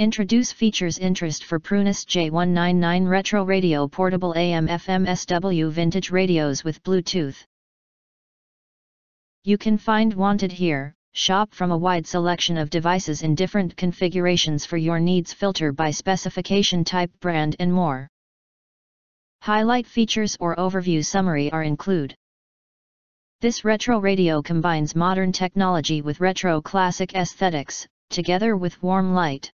Introduce features interest for PRUNUS J-199 Retro Radio Portable AM/FM SW Vintage Radios with Bluetooth. You can find wanted here. Shop from a wide selection of devices in different configurations for your needs, filter by specification, type, brand and more. Highlight features or overview summary are include. This retro radio combines modern technology with retro classic aesthetics, together with warm light.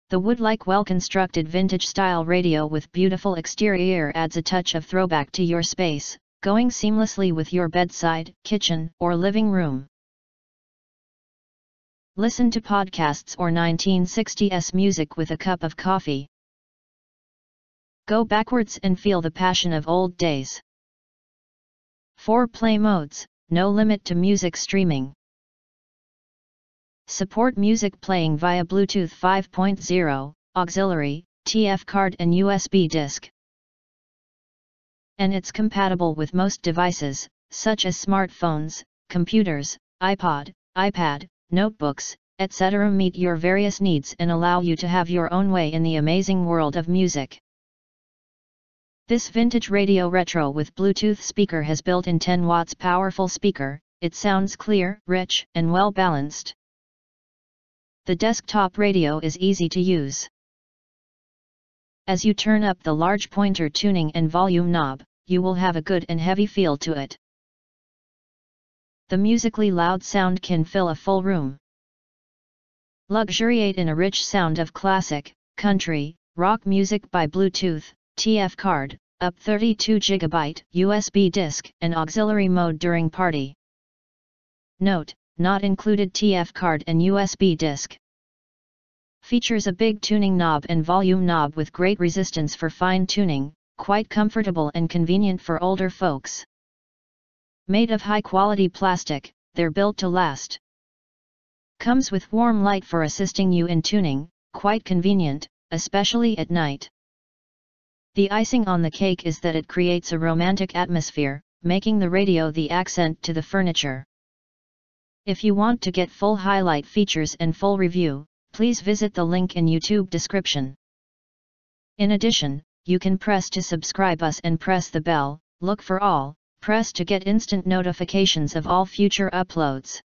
The wood-like well-constructed vintage-style radio with beautiful exterior adds a touch of throwback to your space, going seamlessly with your bedside, kitchen, or living room. Listen to podcasts or 1960s music with a cup of coffee. Go backwards and feel the passion of old days. 4 play modes, no limit to music streaming. Support music playing via Bluetooth 5.0, auxiliary, TF card and USB disc. And it's compatible with most devices, such as smartphones, computers, iPod, iPad, notebooks, etc. Meet your various needs and allow you to have your own way in the amazing world of music. This vintage radio retro with Bluetooth speaker has built-in 10 watts powerful speaker. It sounds clear, rich, and well balanced. The desktop radio is easy to use. As you turn up the large pointer tuning and volume knob, you will have a good and heavy feel to it. The musically loud sound can fill a full room. Luxuriate in a rich sound of classic, country, rock music by Bluetooth, TF card, up 32 GB USB disc and auxiliary mode during party. Note, not included TF card and USB disc. Features a big tuning knob and volume knob with great resistance for fine tuning, quite comfortable and convenient for older folks. Made of high quality plastic, they're built to last. Comes with warm light for assisting you in tuning, quite convenient, especially at night. The icing on the cake is that it creates a romantic atmosphere, making the radio the accent to the furniture. If you want to get full highlight features and full review, please visit the link in YouTube description. In addition, you can press to subscribe us and press the bell, look for all, press to get instant notifications of all future uploads.